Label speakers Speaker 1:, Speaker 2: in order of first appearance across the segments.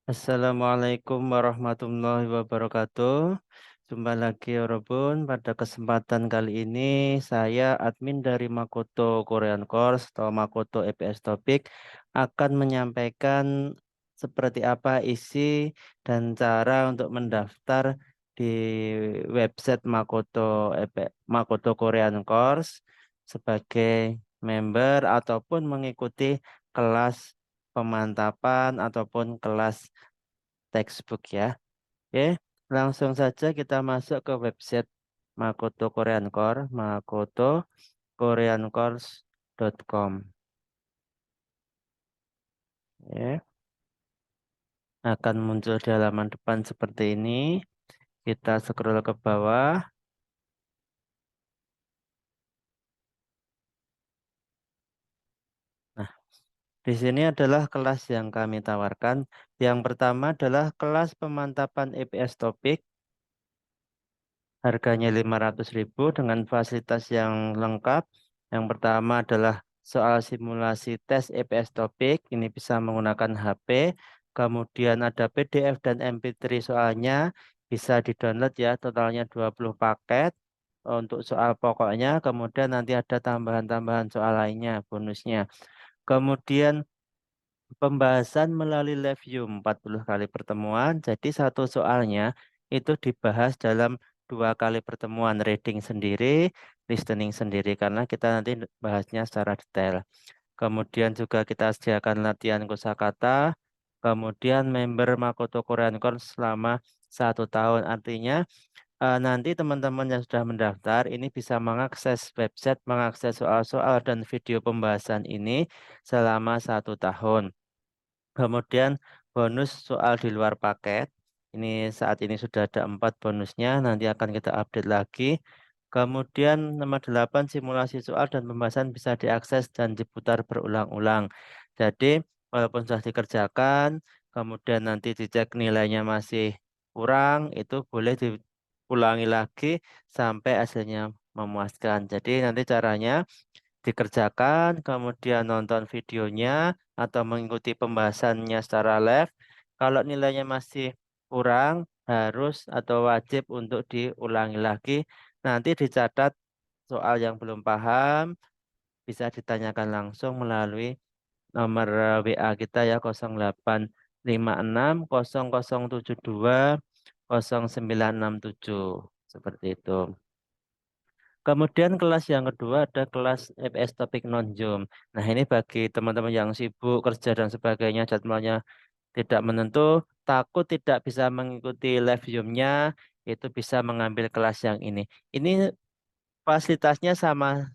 Speaker 1: Assalamualaikum warahmatullahi wabarakatuh. Jumpa lagi ya Robun. Pada kesempatan kali ini saya admin dari Makoto Korean Course atau Makoto EPS Topik akan menyampaikan seperti apa isi dan cara untuk mendaftar di website Makoto Korean Course sebagai member ataupun mengikuti kelas pemantapan ataupun kelas textbook ya. Oke, langsung saja kita masuk ke website Makoto Korean Core, makotokoreancourse.com. Ya, akan muncul di halaman depan seperti ini. Kita scroll ke bawah. Nah, di sini adalah kelas yang kami tawarkan. Yang pertama adalah kelas pemantapan EPS topik. Harganya 500.000 dengan fasilitas yang lengkap. Yang pertama adalah soal simulasi tes EPS topik. Ini bisa menggunakan HP. Kemudian ada PDF dan MP3 soalnya. Bisa di-download ya. Totalnya 20 paket untuk soal pokoknya. Kemudian nanti ada tambahan-tambahan soal lainnya, bonusnya. Kemudian pembahasan melalui live Zoom 40 kali pertemuan. Jadi satu soalnya itu dibahas dalam 2 kali pertemuan, reading sendiri, listening sendiri karena kita nanti bahasnya secara detail. Kemudian juga kita sediakan latihan kosakata. Kemudian member Makoto Korean Course selama 1 tahun. Artinya nanti teman-teman yang sudah mendaftar ini bisa mengakses website, mengakses soal-soal dan video pembahasan ini selama 1 tahun. Kemudian bonus soal di luar paket. Ini saat ini sudah ada 4 bonusnya, nanti akan kita update lagi. Kemudian nomor 8 simulasi soal dan pembahasan bisa diakses dan diputar berulang-ulang. Jadi walaupun sudah dikerjakan, kemudian nanti dicek nilainya masih kurang, itu boleh diulangi lagi sampai hasilnya memuaskan. Jadi nanti caranya dikerjakan, kemudian nonton videonya atau mengikuti pembahasannya secara live. Kalau nilainya masih kurang, harus atau wajib untuk diulangi lagi. Nanti dicatat soal yang belum paham, bisa ditanyakan langsung melalui nomor WA kita ya 0856 0072 0967. Seperti itu. Kemudian kelas yang kedua ada kelas EPS topik non-Zoom. Nah, ini bagi teman-teman yang sibuk kerja dan sebagainya, jadwalnya tidak menentu, takut tidak bisa mengikuti live Zoom-nya, itu bisa mengambil kelas yang ini. Ini fasilitasnya sama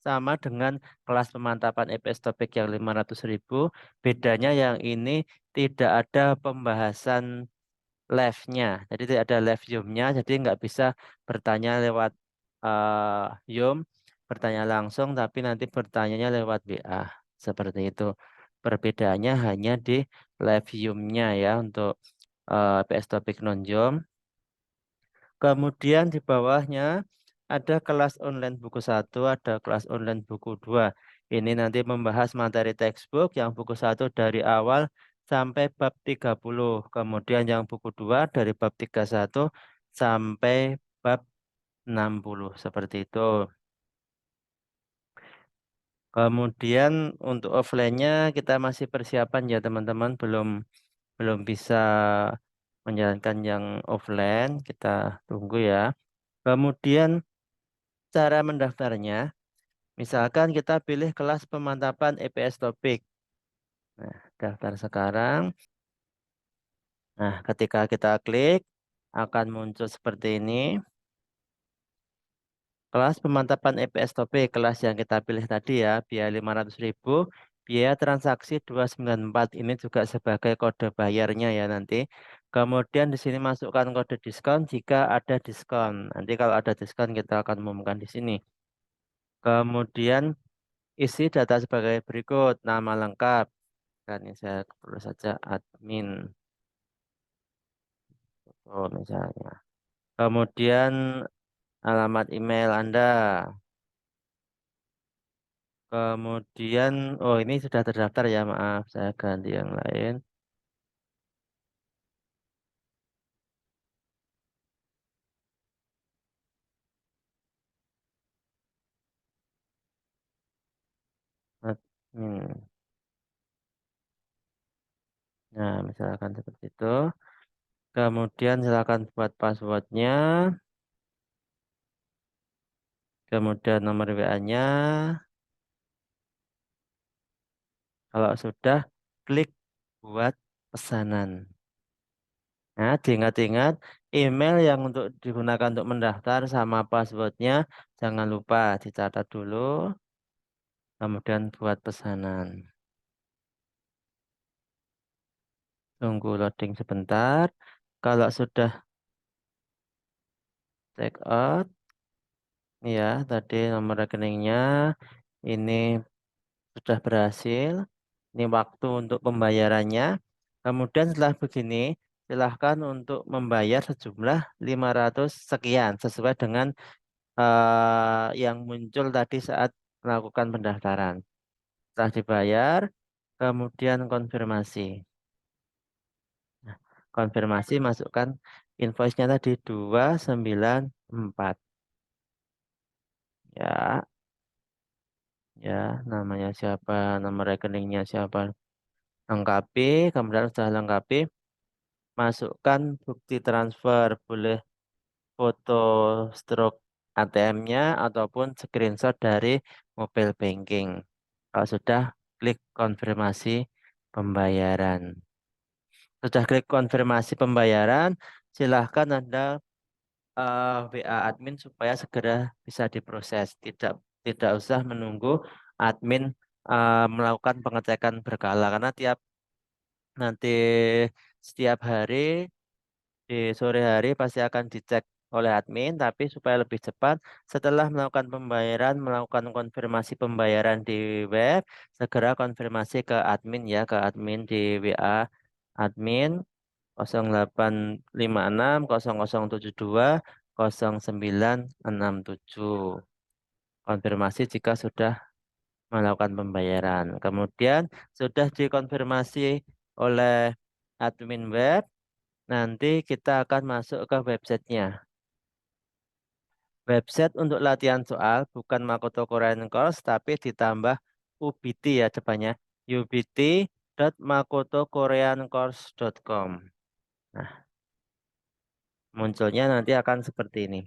Speaker 1: sama dengan kelas pemantapan EPS topik yang 500.000. Bedanya yang ini tidak ada pembahasan live-nya. Jadi tidak ada live Zoom-nya, jadi nggak bisa bertanya lewat Zoom, bertanya langsung, tapi nanti bertanyanya lewat WA. Seperti itu. Perbedaannya hanya di live Zoom-nya ya untuk PS Topik non-Zoom. Kemudian di bawahnya ada kelas online buku 1, ada kelas online buku 2. Ini nanti membahas materi textbook yang buku 1 dari awal sampai bab 30. Kemudian yang buku 2 dari bab 31 sampai bab 60. Seperti itu. Kemudian untuk offline-nya kita masih persiapan ya teman-teman, belum belum bisa menjalankan yang offline, kita tunggu ya. Kemudian cara mendaftarnya, misalkan kita pilih kelas pemantapan EPS topik. Nah, daftar sekarang. Nah, ketika kita klik, akan muncul seperti ini. Kelas pemantapan EPS topik, kelas yang kita pilih tadi ya, biaya 500.000, biaya transaksi 294. Ini juga sebagai kode bayarnya ya nanti. Kemudian di sini masukkan kode diskon jika ada diskon. Nanti kalau ada diskon kita akan umumkan di sini. Kemudian isi data sebagai berikut, nama lengkap. Kan ini saya perlu saja admin. Oh, misalnya. Kemudian alamat email Anda. Kemudian, oh ini sudah terdaftar ya, maaf, saya ganti yang lain. Hmm. Nah, misalkan seperti itu. Kemudian silakan buat passwordnya, kemudian nomor WA-nya. Kalau sudah, klik buat pesanan. Nah, diingat-ingat email yang untuk digunakan untuk mendaftar sama passwordnya jangan lupa dicatat dulu, kemudian buat pesanan. Tunggu loading sebentar. Kalau sudah check out, ya tadi nomor rekeningnya ini sudah berhasil. Ini waktu untuk pembayarannya. Kemudian setelah begini, silahkan untuk membayar sejumlah 500 sekian sesuai dengan yang muncul tadi saat melakukan pendaftaran. Setelah dibayar, kemudian konfirmasi. Nah, konfirmasi masukkan invoice-nya tadi 294. Ya, ya, namanya siapa, nomor rekeningnya siapa. Lengkapi, kemudian setelah lengkapi, masukkan bukti transfer, boleh foto stroke ATM-nya ataupun screenshot dari mobile banking. Kalau sudah, klik konfirmasi pembayaran. Sudah klik konfirmasi pembayaran, silahkan Anda WA admin supaya segera bisa diproses. Tidak usah menunggu admin melakukan pengecekan berkala karena nanti setiap hari di sore hari pasti akan dicek oleh admin, tapi supaya lebih cepat, setelah melakukan pembayaran, melakukan konfirmasi pembayaran di web, segera konfirmasi ke admin ya, ke admin di WA admin 0856 0072 0967. Konfirmasi jika sudah melakukan pembayaran. Kemudian sudah dikonfirmasi oleh admin web, nanti kita akan masuk ke websitenya. Website untuk latihan soal bukan Makoto Korean Course tapi ditambah UBT ya depannya. ubt.makotokoreancourse.com. Nah, munculnya nanti akan seperti ini.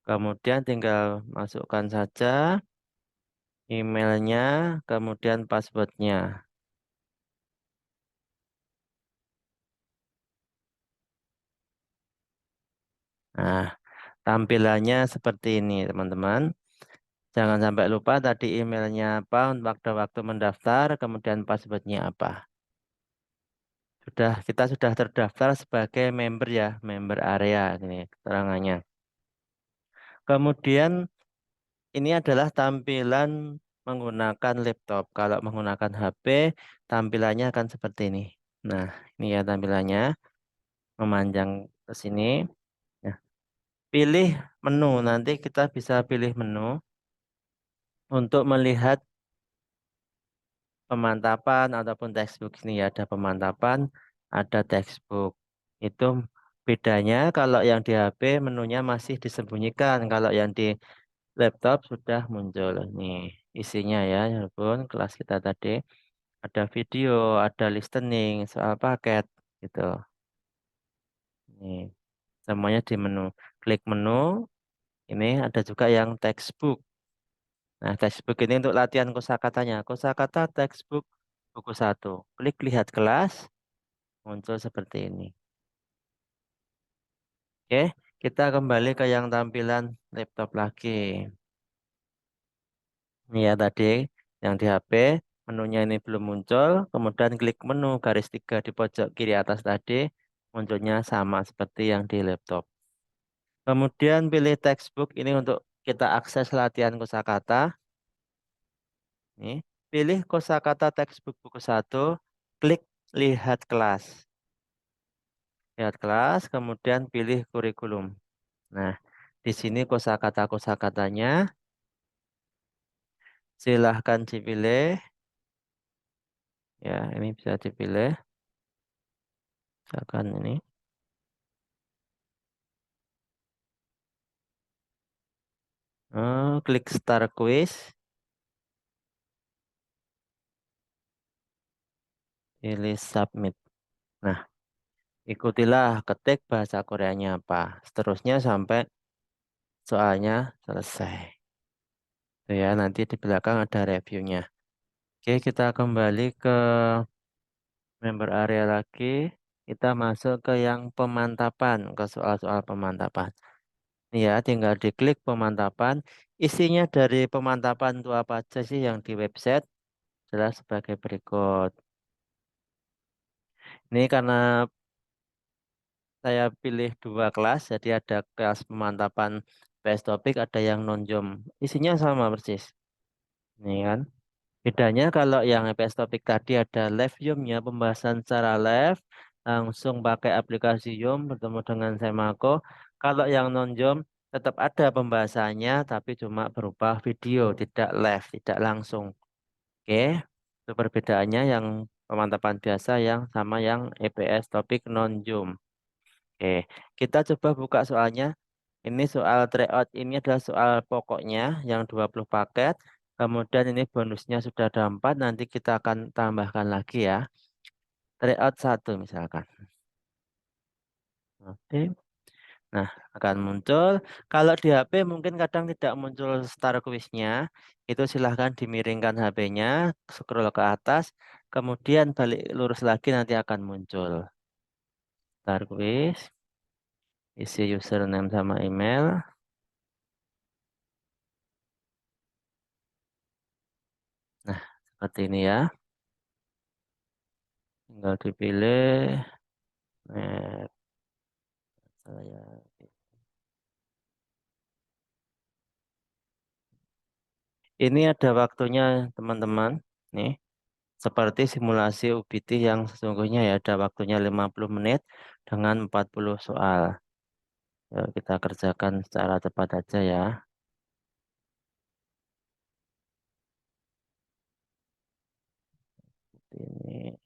Speaker 1: Kemudian tinggal masukkan saja emailnya, kemudian passwordnya. Nah, tampilannya seperti ini teman-teman. Jangan sampai lupa tadi emailnya apa, waktu-waktu mendaftar, kemudian passwordnya apa. Kita sudah terdaftar sebagai member ya, member area ini keterangannya. Kemudian ini adalah tampilan menggunakan laptop. Kalau menggunakan HP, tampilannya akan seperti ini. Nah, ini ya tampilannya, memanjang ke sini. Nah, pilih menu. Nanti kita bisa pilih menu untuk melihat pemantapan ataupun textbook. Ini ya, ada pemantapan, ada textbook. Itu bedanya kalau yang di HP menunya masih disembunyikan. Kalau yang di laptop sudah muncul. Nih isinya ya, walaupun kelas kita tadi ada video, ada listening, soal paket gitu. Nih, semuanya di menu. Klik menu, ini ada juga yang textbook. Nah, textbook ini untuk latihan kosakatanya. Kosakata textbook buku 1. Klik lihat kelas, muncul seperti ini. Oke, kita kembali ke yang tampilan laptop lagi. Ini ya tadi yang di HP, menunya ini belum muncul. Kemudian klik menu garis 3 di pojok kiri atas tadi, munculnya sama seperti yang di laptop. Kemudian pilih textbook ini untuk kita akses latihan kosakata. Nih, pilih kosakata textbook buku 1, klik lihat kelas. Lihat kelas, kemudian pilih kurikulum. Nah, di sini kosakata-kosakatanya silahkan dipilih. Ya, ini bisa dipilih. Misalkan ini. Klik start quiz. Pilih submit. Nah, ikutilah ketik bahasa Koreanya apa. Seterusnya sampai soalnya selesai. Tuh ya, nanti di belakang ada reviewnya. Oke, kita kembali ke member area lagi. Kita masuk ke yang pemantapan, ke soal-soal pemantapan. Ya, tinggal diklik pemantapan. Isinya dari pemantapan itu apa aja sih yang di website? Jelas sebagai berikut. Ini karena saya pilih dua kelas, jadi ada kelas pemantapan PS Topik, ada yang non-jom. Isinya sama persis. Ini kan. Bedanya kalau yang PS Topik tadi ada live Zoom-nya, pembahasan secara live, langsung pakai aplikasi Zoom bertemu dengan Semako. Kalau yang non-Zoom tetap ada pembahasannya, tapi cuma berupa video, tidak live, tidak langsung. Oke, itu perbedaannya yang pemantapan biasa yang sama yang EPS Topik non-Zoom. Oke, kita coba buka soalnya. Ini soal tryout ini adalah soal pokoknya yang 20 paket. Kemudian ini bonusnya sudah ada 4. Nanti kita akan tambahkan lagi ya. Tryout 1 misalkan. Oke. Nah, akan muncul. Kalau di HP mungkin kadang tidak muncul star quiz-nya. Itu silahkan dimiringkan HP-nya, scroll ke atas, kemudian balik lurus lagi nanti akan muncul. Star quiz, isi username sama email. Nah, seperti ini ya. Tinggal dipilih. Nah, saya ini ada waktunya teman-teman. Nih, seperti simulasi UBT yang sesungguhnya ya ada waktunya 50 menit dengan 40 soal. Yuk, kita kerjakan secara cepat aja ya. Ini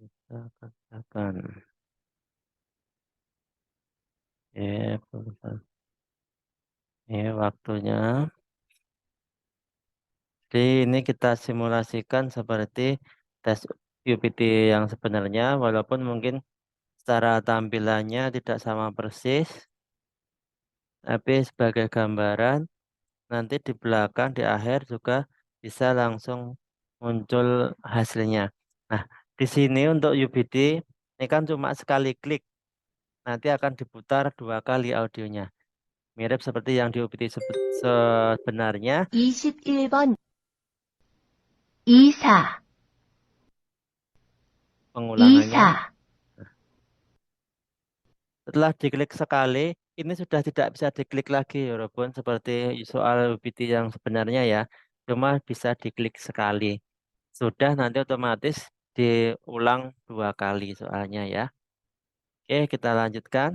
Speaker 1: kita kerjakan. Ya, ini waktunya. Jadi ini kita simulasikan seperti tes UPT yang sebenarnya, walaupun mungkin secara tampilannya tidak sama persis, tapi sebagai gambaran nanti di belakang di akhir juga bisa langsung muncul hasilnya. Nah, di sini untuk UBD ini kan cuma sekali klik, nanti akan diputar 2 kali audionya. Mirip seperti yang di UBD sebenarnya
Speaker 2: 21번, 24,
Speaker 1: pengulangannya.
Speaker 2: 24,
Speaker 1: Setelah diklik sekali, ini sudah tidak bisa diklik lagi, walaupun seperti soal UBD yang sebenarnya ya. Cuma bisa diklik sekali. Sudah nanti otomatis diulang 2 kali soalnya ya. Oke, kita lanjutkan.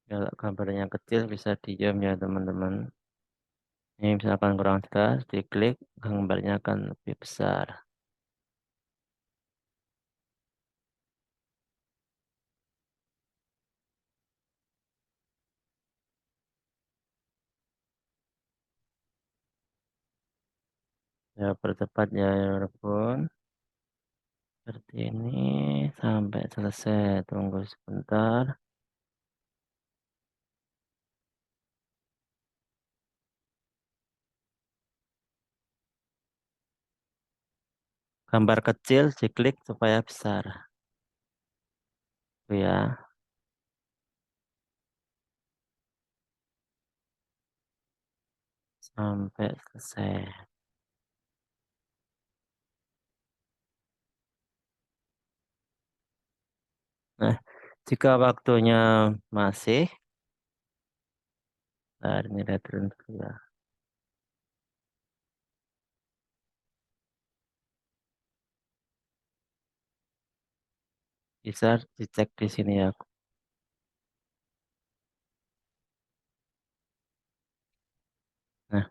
Speaker 1: Kalau gambarnya kecil bisa diam ya teman-teman. Ini misalkan kurang jelas, diklik, gambarnya akan lebih besar. Ya, percepat ya, walaupun seperti ini sampai selesai. Tunggu sebentar. Gambar kecil diklik supaya besar. Itu ya, sampai selesai. Nah, jika waktunya masih, nilai turun kedua. Bisa dicek di sini ya. Nah,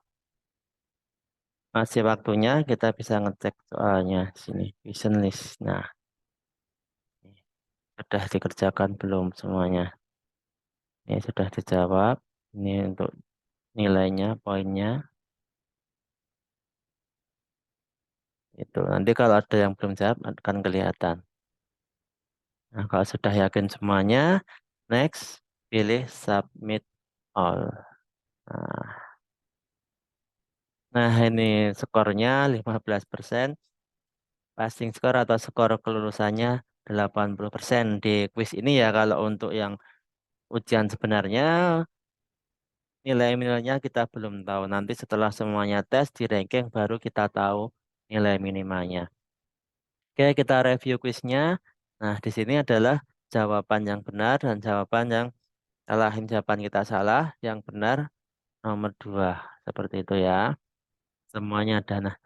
Speaker 1: masih waktunya kita bisa ngecek soalnya sini. Vision list. Nah, sudah dikerjakan belum semuanya? Ini sudah dijawab. Ini untuk nilainya, poinnya. Itu nanti kalau ada yang belum jawab akan kelihatan. Nah, kalau sudah yakin semuanya, next pilih submit all. Nah, ini skornya 15%, passing score atau skor kelulusannya 80% di quiz ini ya. Kalau untuk yang ujian sebenarnya nilai-nilainya kita belum tahu. Nanti setelah semuanya tes di ranking baru kita tahu nilai minimalnya. Oke, kita review quiznya. Nah, di sini adalah jawaban yang benar dan jawaban yang salah. Ini jawaban kita salah, yang benar nomor 2. Seperti itu ya. Semuanya ada. Nah,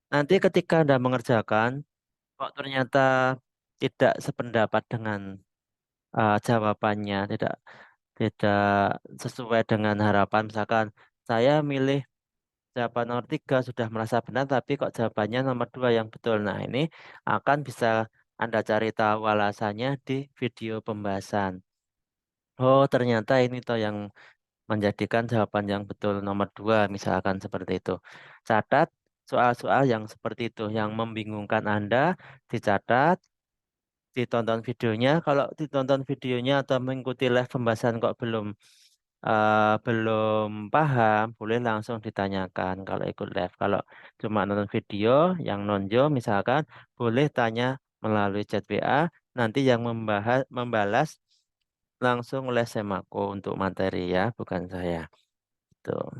Speaker 1: nanti ketika Anda mengerjakan, kok ternyata tidak sependapat dengan jawabannya, tidak tidak sesuai dengan harapan. Misalkan saya milih jawaban nomor 3 sudah merasa benar, tapi kok jawabannya nomor 2 yang betul. Nah, ini akan bisa Anda cari tahu alasannya di video pembahasan. Oh, ternyata ini toh yang menjadikan jawaban yang betul nomor 2, misalkan seperti itu. Catat soal-soal yang seperti itu, yang membingungkan Anda, dicatat, ditonton videonya. Kalau ditonton videonya atau mengikuti live pembahasan kok belum paham, boleh langsung ditanyakan kalau ikut live. Kalau cuma nonton video yang nonjo misalkan, boleh tanya melalui chat WA, nanti yang membalas langsung les Semako untuk materi ya, bukan saya. Tuh.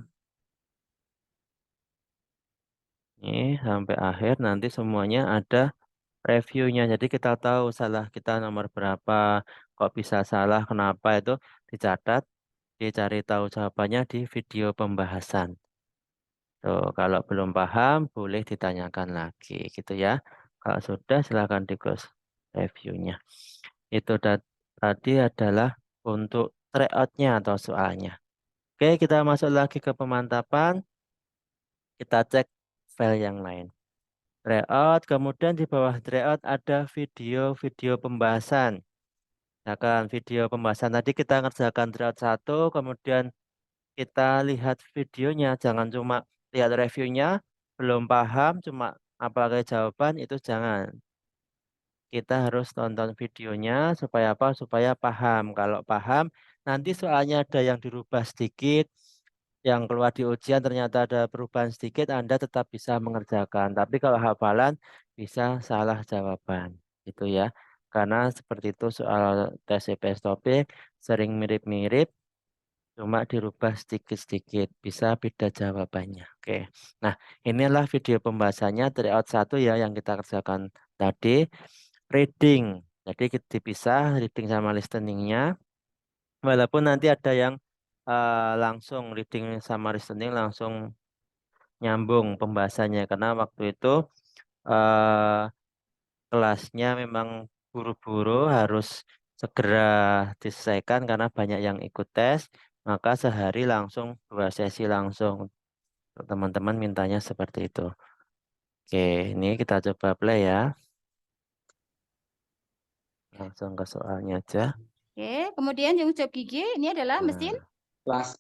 Speaker 1: Ini sampai akhir nanti semuanya ada reviewnya. Jadi kita tahu salah kita nomor berapa, kok bisa salah, kenapa itu dicatat, dicari tahu jawabannya di video pembahasan. Tuh, kalau belum paham boleh ditanyakan lagi gitu ya. Kalau sudah silakan di close reviewnya. Itu tadi adalah untuk tryout-nya atau soalnya. Oke, kita masuk lagi ke pemantapan. Kita cek file yang lain. Tryout, kemudian di bawah tryout ada video-video pembahasan. Misalkan video pembahasan tadi kita ngerjakan tryout 1, kemudian kita lihat videonya, jangan cuma lihat reviewnya, belum paham, cuma apalagi jawaban, itu jangan. Kita harus tonton videonya supaya apa? Supaya paham. Kalau paham, nanti soalnya ada yang dirubah sedikit, yang keluar di ujian ternyata ada perubahan sedikit, Anda tetap bisa mengerjakan. Tapi kalau hafalan, bisa salah jawaban. Itu ya. Karena seperti itu soal tes CPS topik sering mirip-mirip, cuma dirubah sedikit-sedikit, bisa beda jawabannya. Oke. Nah, inilah video pembahasannya tryout 1 ya yang kita kerjakan tadi. Reading. Jadi kita dipisah reading sama listeningnya. Walaupun nanti ada yang langsung reading sama listening langsung nyambung pembahasannya karena waktu itu eh, kelasnya memang buru-buru harus segera diselesaikan karena banyak yang ikut tes, maka sehari langsung 2 sesi langsung. Teman-teman mintanya seperti itu. Oke, ini kita coba play ya. Langsung ke soalnya aja.
Speaker 2: Oke, kemudian yang ucap gigi ini adalah mesin
Speaker 1: Nah,
Speaker 3: Las.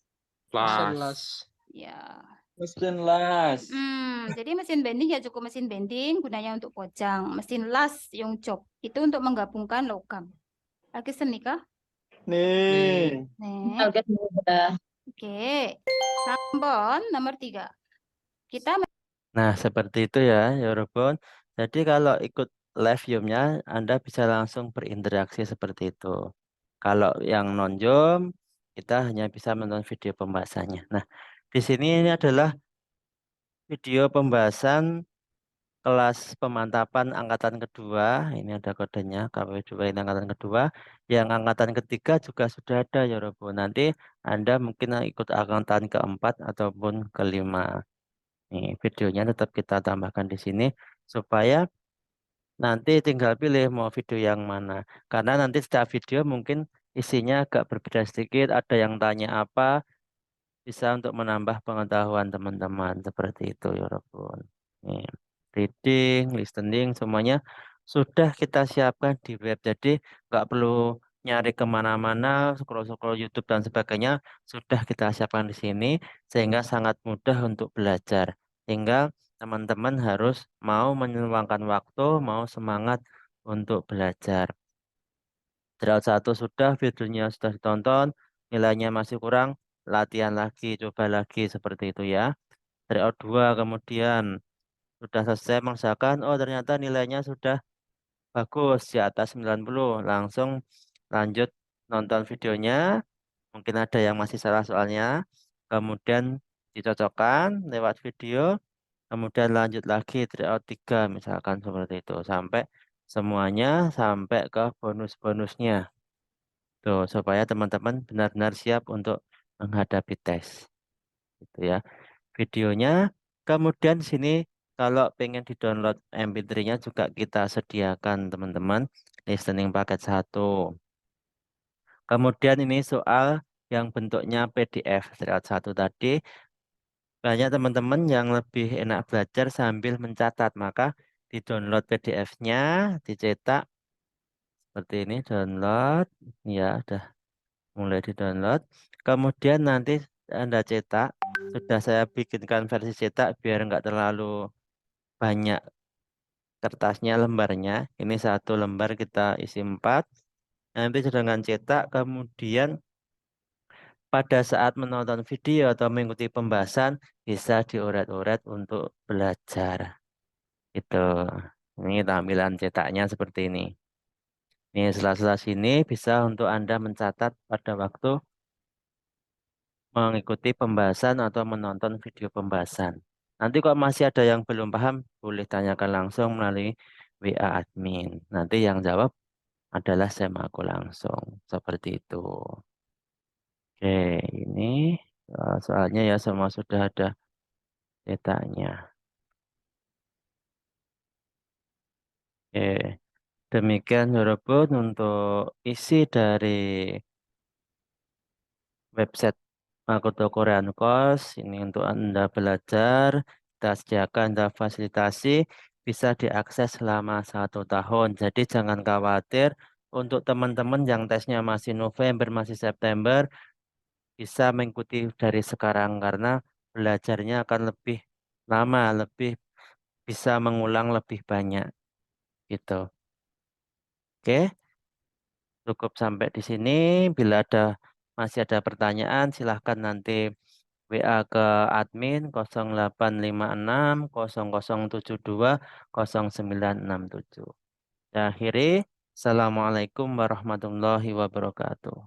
Speaker 1: Plus.
Speaker 2: ya.
Speaker 3: Mesin las.
Speaker 2: Jadi mesin bending ya cukup mesin bending gunanya untuk pojang. Mesin las yang job itu untuk menggabungkan logam. Lagi seni kah?
Speaker 3: Nih.
Speaker 2: Nih. Oke. Sampon nomor 3. Kita
Speaker 1: Nah, seperti itu ya, Yorobun. Jadi kalau ikut live Zoom-nya, Anda bisa langsung berinteraksi seperti itu. Kalau yang non-Zoom, kita hanya bisa menonton video pembahasannya. Nah, di sini ini adalah video pembahasan kelas pemantapan angkatan kedua, ini ada kodenya KW2 ini angkatan kedua. Yang angkatan ketiga juga sudah ada ya Robo. Nanti Anda mungkin ikut angkatan keempat ataupun kelima. Nih, videonya tetap kita tambahkan di sini supaya nanti tinggal pilih mau video yang mana. Karena nanti setiap video mungkin isinya agak berbeda sedikit, ada yang tanya apa, bisa untuk menambah pengetahuan teman-teman seperti itu ya Robun. Nih, reading, listening, semuanya sudah kita siapkan di web. Jadi nggak perlu nyari kemana-mana, scroll-scroll YouTube dan sebagainya, sudah kita siapkan di sini sehingga sangat mudah untuk belajar. Tinggal teman-teman harus mau meluangkan waktu, mau semangat untuk belajar. Drought 1 sudah, videonya sudah ditonton, nilainya masih kurang, latihan lagi, coba lagi seperti itu ya. Tryout 2 kemudian sudah selesai mengerjakan, oh ternyata nilainya sudah bagus di atas 90, langsung lanjut nonton videonya, mungkin ada yang masih salah soalnya, kemudian dicocokkan lewat video, kemudian lanjut lagi tryout 3 misalkan seperti itu, sampai semuanya sampai ke bonus-bonusnya. Tuh, supaya teman-teman benar-benar siap untuk menghadapi tes. Gitu ya. Videonya, kemudian di sini kalau pengen di-download MP3-nya juga kita sediakan teman-teman. Listening paket 1. Kemudian ini soal yang bentuknya PDF. Slide 1 tadi. Banyak teman-teman yang lebih enak belajar sambil mencatat. Maka di-download PDF-nya, dicetak seperti ini, download. Ya, udah mulai di-download. Kemudian nanti Anda cetak. Sudah saya bikinkan versi cetak biar nggak terlalu banyak kertasnya, lembarnya. Ini satu lembar kita isi 4. Nanti sedangkan cetak, kemudian pada saat menonton video atau mengikuti pembahasan bisa dioret-oret untuk belajar. Itu. Ini tampilan cetaknya seperti ini. Ini sela-sela sini bisa untuk Anda mencatat pada waktu mengikuti pembahasan atau menonton video pembahasan. Nanti kalau masih ada yang belum paham, boleh tanyakan langsung melalui WA admin. Nanti yang jawab adalah aku langsung. Seperti itu. Oke, ini soalnya ya semua sudah ada cetaknya. Oke, demikian Yorobun untuk isi dari website Makoto Korean Course. Ini untuk Anda belajar, kita sediakan Anda fasilitasi, bisa diakses selama 1 tahun. Jadi jangan khawatir untuk teman-teman yang tesnya masih November, masih September, bisa mengikuti dari sekarang karena belajarnya akan lebih lama, lebih bisa mengulang lebih banyak. Gitu. Oke, cukup sampai di sini. Bila masih ada pertanyaan, silahkan nanti WA ke admin 0856 0072 0967. Saya akhiri. Assalamualaikum warahmatullahi wabarakatuh.